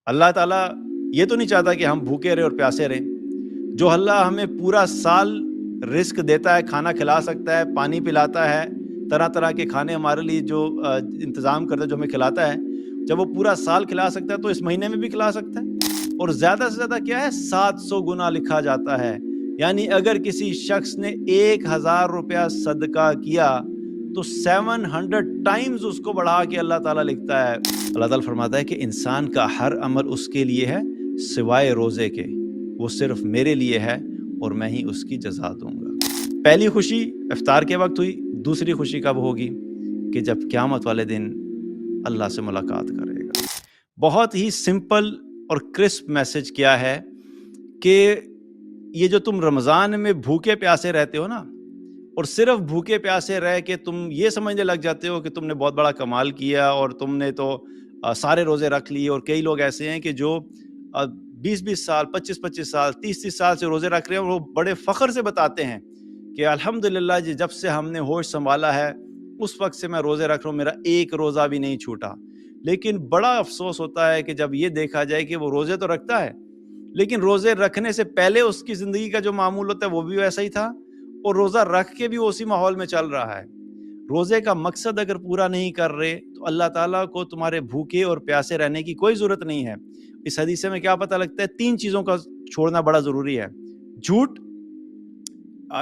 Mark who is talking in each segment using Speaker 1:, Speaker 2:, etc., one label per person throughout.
Speaker 1: اللہ تعالیٰ یہ تو نہیں چاہتا کہ ہم بھوکے رہیں اور پیاسے رہیں۔ جو اللہ ہمیں پورا سال رزق دیتا ہے، کھانا کھلا سکتا ہے، پانی پلاتا ہے، طرح طرح کے کھانے ہمارے لیے جو انتظام کرتا ہے، جو ہمیں کھلاتا ہے، جب وہ پورا سال کھلا سکتا ہے تو اس مہینے میں بھی کھلا سکتا ہے۔ اور زیادہ سے زیادہ کیا ہے، 700 گنا لکھا جاتا ہے۔ یعنی اگر کسی شخص نے 1000 روپیہ صدقہ کیا تو 700 ٹائمز اس کو بڑھا کے اللہ تعالیٰ لکھتا ہے۔ اللہ تعالیٰ فرماتا ہے کہ انسان کا ہر عمل اس کے لیے ہے سوائے روزے کے، وہ صرف میرے لیے ہے اور میں ہی اس کی جزا دوں گا۔ پہلی خوشی افطار کے وقت ہوئی، دوسری خوشی کب ہوگی؟ کہ جب قیامت والے دن اللہ سے ملاقات کرے گا۔ بہت ہی سمپل اور کرسپ میسج کیا ہے کہ یہ جو تم رمضان میں بھوکے پیاسے رہتے ہو نا، اور صرف بھوکے پیاسے رہ کے تم یہ سمجھنے لگ جاتے ہو کہ تم نے بہت بڑا کمال کیا اور تم نے تو سارے روزے رکھ لیے، اور کئی لوگ ایسے ہیں کہ جو 20 سال 25 سال 30 سال سے روزے رکھ رہے ہیں، وہ بڑے فخر سے بتاتے ہیں کہ الحمدللہ جی، جب سے ہم نے ہوش سنبھالا ہے اس وقت سے میں روزے رکھ رہا ہوں، میرا ایک روزہ بھی نہیں چھوٹا۔ لیکن بڑا افسوس ہوتا ہے کہ جب یہ دیکھا جائے کہ وہ روزے تو رکھتا ہے، لیکن روزے رکھنے سے پہلے اس کی زندگی کا جو معمول ہوتا ہے وہ بھی ویسا ہی تھا، اور روزہ رکھ کے بھی اسی ماحول میں چل رہا ہے۔ روزے کا مقصد اگر پورا نہیں کر رہے تو اللہ تعالیٰ کو تمہارے بھوکے اور پیاسے رہنے کی کوئی ضرورت نہیں ہے۔ اس حدیث میں کیا پتہ لگتا ہے؟ 3 چیزوں کا چھوڑنا بڑا ضروری ہے۔ جھوٹ،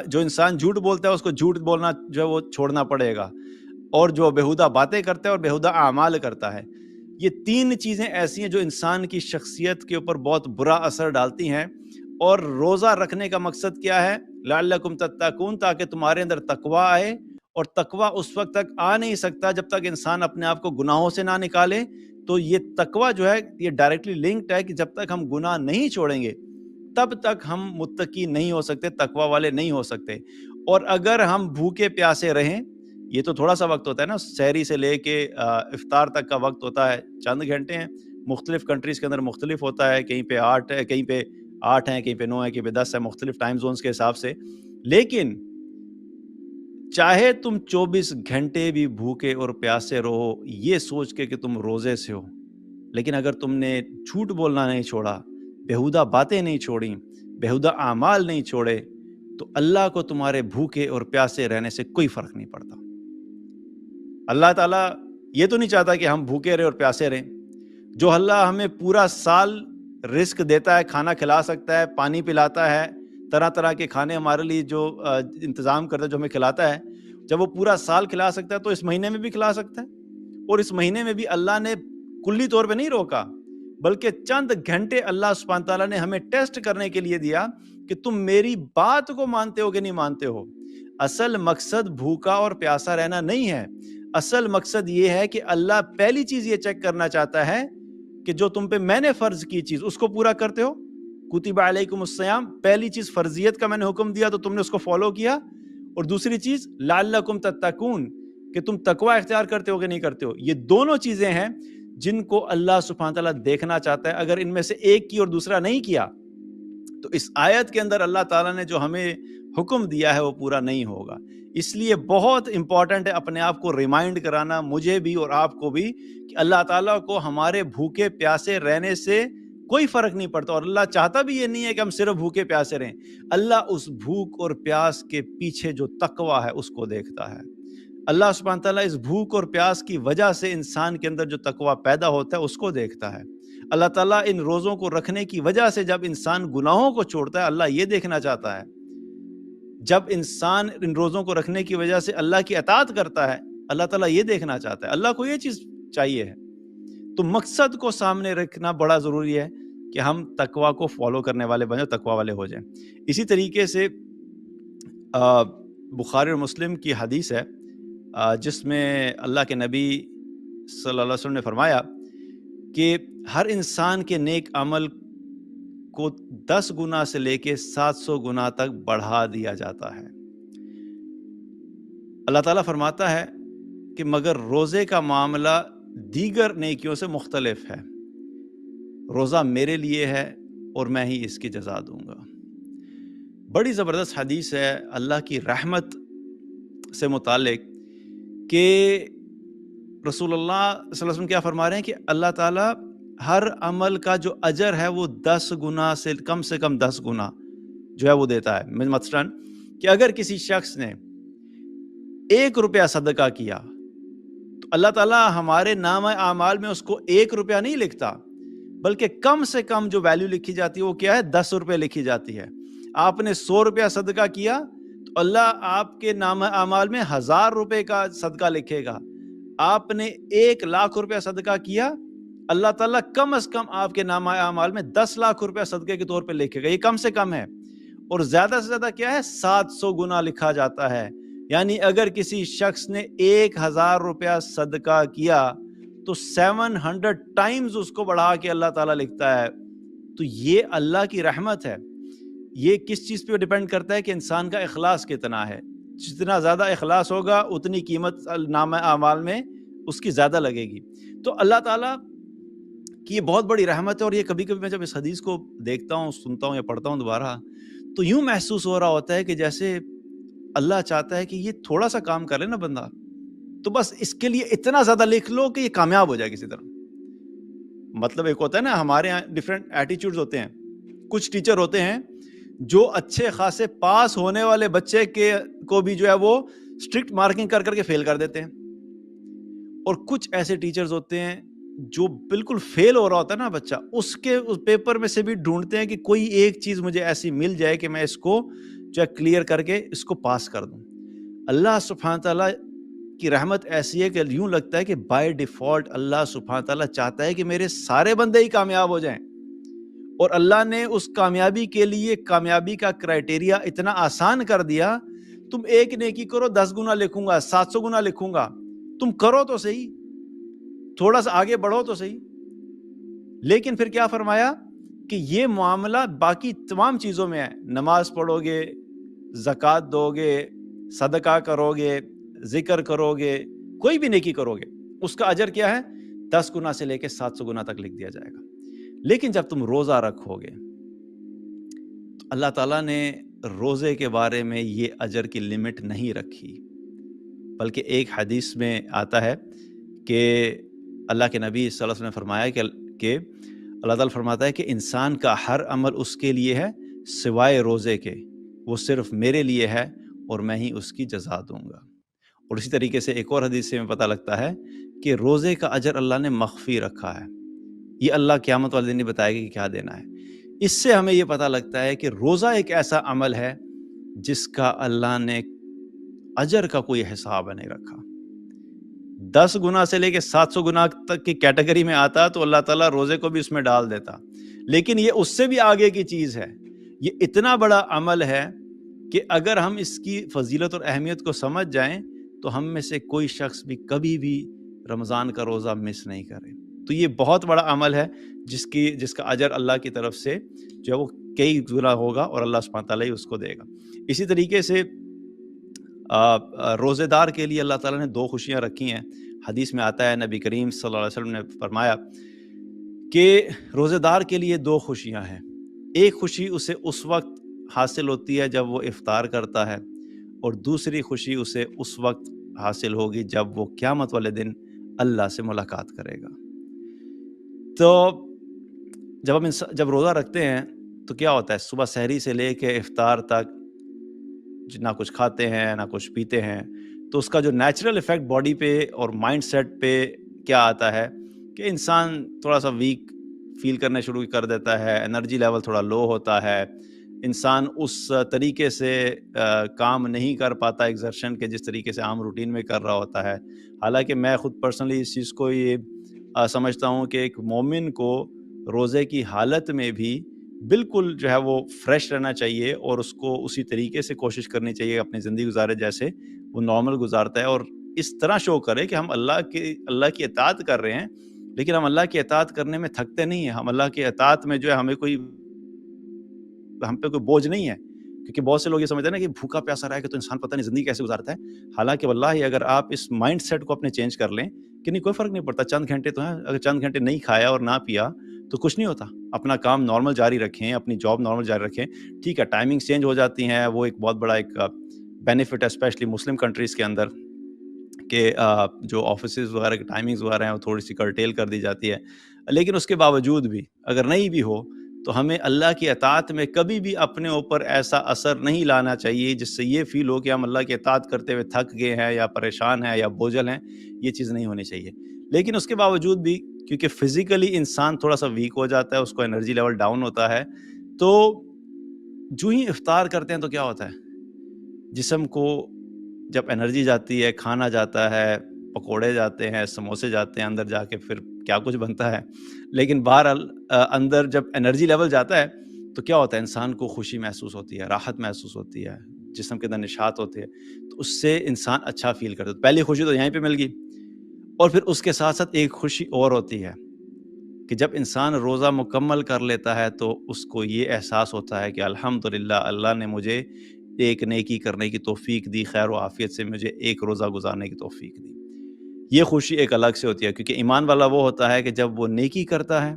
Speaker 1: جو انسان جھوٹ بولتا ہے اس کو جھوٹ بولنا جو ہے وہ چھوڑنا پڑے گا، اور جو بیہودہ باتیں کرتا ہے اور بیہودہ اعمال کرتا ہے۔ یہ 3 چیزیں ایسی ہیں جو انسان کی شخصیت کے اوپر بہت برا اثر ڈالتی ہیں۔ اور روزہ رکھنے کا مقصد کیا ہے؟ لعلکم تتقون، تاکہ تمہارے اندر تقویٰ آئے، اور تقویٰ اس وقت تک آ نہیں سکتا جب تک انسان اپنے آپ کو گناہوں سے نہ نکالے۔ تو یہ تقویٰ جو ہے یہ ڈائریکٹلی لنکڈ ہے کہ جب تک ہم گناہ نہیں چھوڑیں گے تب تک ہم متقی نہیں ہو سکتے، تقویٰ والے نہیں ہو سکتے۔ اور اگر ہم بھوکے پیاسے رہیں، یہ تو تھوڑا سا وقت ہوتا ہے نا، سحری سے لے کے افطار تک کا وقت ہوتا ہے، چند گھنٹے ہیں، مختلف کنٹریز کے اندر مختلف ہوتا ہے، کہیں پہ 8 ہے، کہیں پہ 8 ہیں، کہیں پہ 9 ہے، کہیں پہ 10 ہے، مختلف ٹائم زونز کے حساب سے۔ لیکن چاہے تم 24 گھنٹے بھی بھوکے اور پیاسے رہو یہ سوچ کے کہ تم روزے سے ہو، لیکن اگر تم نے جھوٹ بولنا نہیں چھوڑا، بیہودہ باتیں نہیں چھوڑیں، بیہودہ اعمال نہیں چھوڑے، تو اللہ کو تمہارے بھوکے اور پیاسے رہنے سے کوئی فرق نہیں پڑتا۔ اللہ تعالیٰ یہ تو نہیں چاہتا کہ ہم بھوکے رہیں اور پیاسے رہیں۔ جو اللہ ہمیں پورا سال رزق دیتا ہے، کھانا کھلا سکتا ہے، پانی پلاتا ہے، طرح طرح کے کھانے ہمارے لیے جو انتظام کرتا ہے، جو ہمیں کھلاتا ہے، جب وہ پورا سال کھلا سکتا ہے تو اس مہینے میں بھی کھلا سکتا ہے۔ اور اس مہینے میں بھی اللہ نے کلی طور پہ نہیں روکا، بلکہ چند گھنٹے اللہ سبحانہ تعالیٰ نے ہمیں ٹیسٹ کرنے کے لیے دیا کہ تم میری بات کو مانتے ہو کہ نہیں مانتے ہو۔ اصل مقصد بھوکا اور پیاسا رہنا نہیں ہے، اصل مقصد یہ ہے کہ اللہ پہلی چیز یہ چیک کرنا چاہتا ہے کہ جو تم پہ میں نے فرض کی چیز اس کو پورا کرتے ہو۔ کتب علیکم الصیام، پہلی چیز فرضیت کا میں نے حکم دیا تو تم نے اس کو فالو کیا، اور دوسری چیز لعلکم تتقون، کہ تم تقوی اختیار کرتے ہو کہ نہیں کرتے ہو۔ یہ دونوں چیزیں ہیں جن کو اللہ سبحانہ تعالیٰ دیکھنا چاہتا ہے۔ اگر ان میں سے ایک کی اور دوسرا نہیں کیا تو اس آیت کے اندر اللہ تعالیٰ نے جو ہمیں حکم دیا ہے وہ پورا نہیں ہوگا۔ اس لیے بہت امپورٹنٹ ہے اپنے آپ کو ریمائنڈ کرانا، مجھے بھی اور آپ کو بھی، کہ اللہ تعالیٰ کو ہمارے بھوکے پیاسے رہنے سے کوئی فرق نہیں پڑتا، اور اللہ چاہتا بھی یہ نہیں ہے کہ ہم صرف بھوکے پیاسے رہیں۔ اللہ اس بھوک اور پیاس کے پیچھے جو تقویٰ ہے اس کو دیکھتا ہے۔ اللہ سبحانہ تعالیٰ اس بھوک اور پیاس کی وجہ سے انسان کے اندر جو تقویٰ پیدا ہوتا ہے اس کو دیکھتا ہے۔ اللہ تعالیٰ ان روزوں کو رکھنے کی وجہ سے جب انسان گناہوں کو چھوڑتا ہے، اللہ یہ دیکھنا چاہتا ہے۔ جب انسان ان روزوں کو رکھنے کی وجہ سے اللہ کی اطاعت کرتا ہے، اللہ تعالیٰ یہ دیکھنا چاہتا ہے۔ اللہ کو یہ چیز چاہیے ہے۔ تو مقصد کو سامنے رکھنا بڑا ضروری ہے کہ ہم تقویٰ کو فالو کرنے والے بنیں، تقویٰ والے ہو جائیں۔ اسی طریقے سے بخاری اور مسلم کی حدیث ہے جس میں اللہ کے نبی صلی اللہ علیہ وسلم نے فرمایا کہ ہر انسان کے نیک عمل کو 10 گنا سے لے کے 700 گنا تک بڑھا دیا جاتا ہے۔ اللہ تعالیٰ فرماتا ہے کہ مگر روزے کا معاملہ دیگر نیکیوں سے مختلف ہے، روزہ میرے لیے ہے اور میں ہی اس کی جزا دوں گا۔ بڑی زبردست حدیث ہے اللہ کی رحمت سے متعلق کہ رسول اللہ صلی اللہ علیہ وسلم کیا فرما رہے ہیں کہ اللہ تعالیٰ ہر عمل کا جو اجر ہے وہ 10 گنا سے کم 10 گنا جو ہے وہ دیتا ہے. مثلاً کہ اگر کسی شخص نے 1 روپیہ صدقہ کیا تو اللہ تعالیٰ ہمارے نام اعمال میں اس کو 1 روپیہ نہیں لکھتا، بلکہ کم سے کم جو ویلیو لکھی جاتی ہے وہ کیا ہے؟ 10 روپے لکھی جاتی ہے. آپ نے 100 روپیہ صدقہ کیا تو اللہ آپ کے نام اعمال میں 1000 روپے کا صدقہ لکھے گا. آپ نے 1,00,000 روپیہ صدقہ کیا، اللہ تعالیٰ کم از کم آپ کے نام اعمال میں 10 لاکھ روپیہ صدقے کے طور پہ لکھے گا. یہ کم سے کم ہے. اور زیادہ سے زیادہ کیا ہے؟ 700 گنا لکھا جاتا ہے. یعنی اگر کسی شخص نے 1000 روپیہ صدقہ کیا تو 700 ٹائمز اس کو بڑھا کے اللہ تعالیٰ لکھتا ہے. تو یہ اللہ کی رحمت ہے. یہ کس چیز پہ ڈیپینڈ کرتا ہے کہ انسان کا اخلاص کتنا ہے. جتنا زیادہ اخلاص ہوگا اتنی قیمت نامہ اعمال میں اس کی زیادہ لگے گی. تو اللہ تعالیٰ کی یہ بہت بڑی رحمت ہے. اور یہ کبھی کبھی میں جب اس حدیث کو دیکھتا ہوں، سنتا ہوں یا پڑھتا ہوں دوبارہ، تو یوں محسوس ہو رہا ہوتا ہے کہ جیسے اللہ چاہتا ہے کہ یہ تھوڑا سا کام کر لے نا بندہ، تو بس اس کے لیے اتنا زیادہ لکھ لو کہ یہ کامیاب ہو جائے کسی طرح. مطلب ایک ہوتا ہے نا، ہمارے یہاں ڈفرینٹ ایٹیچیوڈز ہوتے ہیں. کچھ ٹیچر ہوتے ہیں جو اچھے خاصے پاس ہونے والے بچے کو بھی جو ہے وہ اسٹرکٹ مارکنگ کر کر کے فیل کر دیتے ہیں. اور کچھ ایسے ٹیچرز ہوتے ہیں جو بالکل فیل ہو رہا ہوتا ہے نا بچہ، اس پیپر میں سے بھی ڈھونڈتے ہیں کہ کوئی ایک چیز مجھے ایسی مل جائے کہ میں اس کو جو ہے کلیئر کر کے اس کو پاس کر دوں. اللہ سبحانہ تعالیٰ کی رحمت ایسی ہے کہ یوں لگتا ہے کہ بائی ڈیفالٹ اللہ سبحانہ تعالیٰ چاہتا ہے کہ میرے سارے بندے ہی کامیاب ہو جائیں. اور اللہ نے اس کامیابی کے لیے کامیابی کا کرائٹیریا اتنا آسان کر دیا. تم ایک نیکی کرو 10 گنا لکھوں گا، 700 گنا لکھوں گا. تم کرو تو صحیح، تھوڑا سا آگے بڑھو تو صحیح. لیکن پھر کیا فرمایا کہ یہ معاملہ باقی تمام چیزوں میں ہے. نماز پڑھو گے، زکوٰۃ دو گے، صدقہ کرو گے، ذکر کرو گے، کوئی بھی نیکی کرو گے، اس کا اجر کیا ہے؟ 10 گنا سے لے کے 700 گنا تک لکھ دیا جائے گا. لیکن جب تم روزہ رکھو گے تو اللہ تعالیٰ نے روزے کے بارے میں یہ اجر کی لمٹ نہیں رکھی، بلکہ ایک حدیث میں آتا ہے کہ اللہ کے نبی صلی اللہ علیہ وسلم نے فرمایا کہ اللہ تعالیٰ فرماتا ہے کہ انسان کا ہر عمل اس کے لیے ہے سوائے روزے کے، وہ صرف میرے لیے ہے اور میں ہی اس کی جزا دوں گا. اور اسی طریقے سے ایک اور حدیث سے میں پتہ لگتا ہے کہ روزے کا اجر اللہ نے مخفی رکھا ہے. یہ اللہ قیامت والے دن نہیں بتائے گا کہ کیا دینا ہے. اس سے ہمیں یہ پتہ لگتا ہے کہ روزہ ایک ایسا عمل ہے جس کا اللہ نے اجر کا کوئی حساب نہیں رکھا. 10 گنا سے لے کے 700 گنا تک کی کیٹیگری میں آتا تو اللہ تعالیٰ روزے کو بھی اس میں ڈال دیتا. لیکن یہ اس سے بھی آگے کی چیز ہے. یہ اتنا بڑا عمل ہے کہ اگر ہم اس کی فضیلت اور اہمیت کو سمجھ جائیں تو ہم میں سے کوئی شخص بھی کبھی بھی رمضان کا روزہ مس نہیں کرے. تو یہ بہت بڑا عمل ہے جس کا اجر اللہ کی طرف سے جو ہے وہ کئی گنا ہوگا اور اللہ سبحانہ تعالیٰ ہی اس کو دے گا. اسی طریقے سے روزے دار کے لیے اللہ تعالیٰ نے 2 خوشیاں رکھی ہیں. حدیث میں آتا ہے، نبی کریم صلی اللہ علیہ وسلم نے فرمایا کہ روزے دار کے لیے 2 خوشیاں ہیں. ایک خوشی اسے اس وقت حاصل ہوتی ہے جب وہ افطار کرتا ہے، اور دوسری خوشی اسے اس وقت حاصل ہوگی جب وہ قیامت والے دن اللہ سے ملاقات کرے گا. تو جب روزہ رکھتے ہیں تو کیا ہوتا ہے؟ صبح سحری سے لے کے افطار تک نہ کچھ کھاتے ہیں نہ کچھ پیتے ہیں. تو اس کا جو نیچرل ایفیکٹ باڈی پہ اور مائنڈ سیٹ پہ کیا آتا ہے کہ انسان تھوڑا سا ویک فیل کرنا شروع کر دیتا ہے، انرجی لیول تھوڑا لو ہوتا ہے، انسان اس طریقے سے کام نہیں کر پاتا ایگزرشن کے جس طریقے سے عام روٹین میں کر رہا ہوتا ہے. حالانکہ میں خود پرسنلی اس چیز کو یہ سمجھتا ہوں کہ ایک مومن کو روزے کی حالت میں بھی بالکل جو ہے وہ فریش رہنا چاہیے اور اس کو اسی طریقے سے کوشش کرنی چاہیے اپنی زندگی گزارے جیسے وہ نارمل گزارتا ہے، اور اس طرح شو کرے کہ ہم اللہ کی اطاعت کر رہے ہیں، لیکن ہم اللہ کی اطاعت کرنے میں تھکتے نہیں ہیں. ہم اللہ کی اطاعت میں جو ہے ہم پہ کوئی بوجھ نہیں ہے. کیونکہ بہت سے لوگ یہ سمجھتے ہیں نا کہ بھوکا پیاسا رہے کہ تو انسان پتہ نہیں زندگی کیسے گزارتا ہے. حالانکہ واللہ اگر آپ اس مائنڈ سیٹ کو اپنے چینج کر لیں کہ نہیں کوئی فرق نہیں پڑتا، چند گھنٹے تو ہیں، اگر چند گھنٹے نہیں کھایا اور نہ پیا تو کچھ نہیں ہوتا، اپنا کام نارمل جاری رکھیں، اپنی جاب نارمل جاری رکھیں. ٹھیک ہے ٹائمنگ چینج ہو جاتی ہیں، وہ ایک بہت بڑا ایک بینیفٹ ہے اسپیشلی مسلم کنٹریز کے اندر کہ جو آفیسز وغیرہ کی ٹائمنگز وغیرہ ہیں وہ تھوڑی سی کرٹیل کر دی جاتی ہے. لیکن اس کے باوجود بھی اگر نہیں بھی ہو تو ہمیں اللہ کی اطاعت میں کبھی بھی اپنے اوپر ایسا اثر نہیں لانا چاہیے جس سے یہ فیل ہو کہ ہم اللہ کی اطاعت کرتے ہوئے تھک گئے ہیں یا پریشان ہیں یا بوجھل ہیں. یہ چیز نہیں ہونی چاہیے. لیکن اس کے باوجود بھی کیونکہ فزیکلی انسان تھوڑا سا ویک ہو جاتا ہے، اس کو انرجی لیول ڈاؤن ہوتا ہے، تو جو ہی افطار کرتے ہیں تو کیا ہوتا ہے، جسم کو جب انرجی جاتی ہے، کھانا جاتا ہے، پکوڑے جاتے ہیں، سموسے جاتے ہیں، اندر جا کے پھر کیا کچھ بنتا ہے، لیکن بہرحال اندر جب انرجی لیول جاتا ہے تو کیا ہوتا ہے، انسان کو خوشی محسوس ہوتی ہے، راحت محسوس ہوتی ہے، جسم کے اندر نشاط ہوتی ہے، تو اس سے انسان اچھا فیل کرتا ہے. پہلی خوشی تو یہیں پہ مل گئی، اور پھر اس کے ساتھ ساتھ ایک خوشی اور ہوتی ہے کہ جب انسان روزہ مکمل کر لیتا ہے تو اس کو یہ احساس ہوتا ہے کہ الحمدللہ اللہ نے مجھے ایک نیکی کرنے کی توفیق دی، خیر و عافیت سے مجھے ایک روزہ گزارنے کی توفیق دی. یہ خوشی ایک الگ سے ہوتی ہے، کیونکہ ایمان والا وہ ہوتا ہے کہ جب وہ نیکی کرتا ہے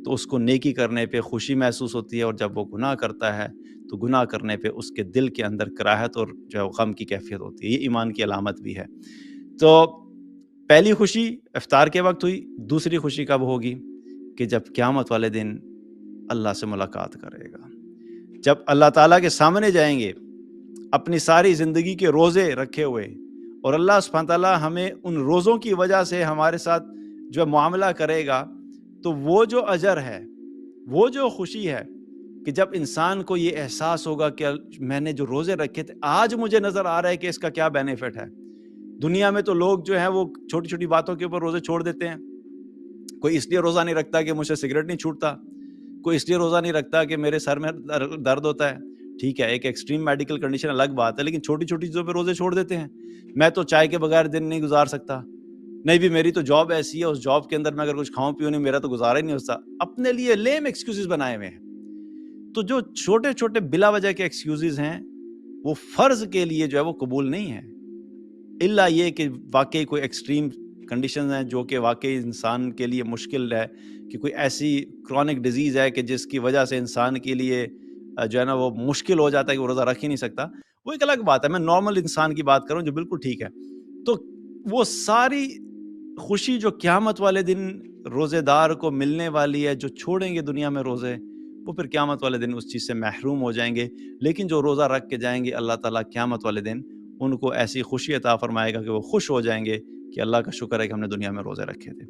Speaker 1: تو اس کو نیکی کرنے پہ خوشی محسوس ہوتی ہے، اور جب وہ گناہ کرتا ہے تو گناہ کرنے پہ اس کے دل کے اندر کراہت اور جو ہے غم کی کیفیت ہوتی ہے. یہ ایمان کی علامت بھی ہے. تو پہلی خوشی افطار کے وقت ہوئی. دوسری خوشی کب ہوگی؟ کہ جب قیامت والے دن اللہ سے ملاقات کرے گا، جب اللہ تعالیٰ کے سامنے جائیں گے اپنی ساری زندگی کے روزے رکھے ہوئے، اور اللہ سبحانہ تعالیٰ ہمیں ان روزوں کی وجہ سے ہمارے ساتھ جو معاملہ کرے گا، تو وہ جو اجر ہے، وہ جو خوشی ہے کہ جب انسان کو یہ احساس ہوگا کہ میں نے جو روزے رکھے تھے آج مجھے نظر آ رہا ہے کہ اس کا کیا بینیفٹ ہے. دنیا میں تو لوگ جو ہیں وہ چھوٹی چھوٹی باتوں کے اوپر روزے چھوڑ دیتے ہیں. کوئی اس لیے روزہ نہیں رکھتا کہ مجھ سے سگریٹ نہیں چھوٹتا، کوئی اس لیے روزہ نہیں رکھتا کہ میرے سر میں درد ہوتا ہے. ٹھیک ہے، ایک ایکسٹریم میڈیکل کنڈیشن الگ بات ہے، لیکن چھوٹی چھوٹی چیزوں پہ روزے چھوڑ دیتے ہیں. میں تو چائے کے بغیر دن نہیں گزار سکتا، نہیں بھی میری تو جاب ایسی ہے، اس جاب کے اندر میں اگر کچھ کھاؤں پیوں نہیں میرا تو گزارا ہی نہیں ہوتا. اپنے لیے لیم ایکسکیوزز بنائے ہوئے ہیں. تو جو چھوٹے چھوٹے بلا وجہ کے ایکسکیوزز ہیں وہ فرض کے لیے جو ہے وہ قبول نہیں ہے، الا یہ کہ واقعی کوئی ایکسٹریم کنڈیشنز ہیں جو کہ واقعی انسان کے لیے مشکل ہے، کہ کوئی ایسی کرونک ڈیزیز ہے کہ جس کی وجہ سے انسان کے لیے جو ہے نا وہ مشکل ہو جاتا ہے کہ وہ روزہ رکھ ہی نہیں سکتا. وہ ایک الگ بات ہے. میں نارمل انسان کی بات کروں جو بالکل ٹھیک ہے. تو وہ ساری خوشی جو قیامت والے دن روزے دار کو ملنے والی ہے، جو چھوڑیں گے دنیا میں روزے، وہ پھر قیامت والے دن اس چیز سے محروم ہو جائیں گے. لیکن جو روزہ رکھ کے جائیں گے اللہ تعالیٰ قیامت والے دن ان کو ایسی خوشی عطا فرمائے گا کہ وہ خوش ہو جائیں گے کہ اللہ کا شکر ہے کہ ہم نے دنیا میں روزے رکھے تھے.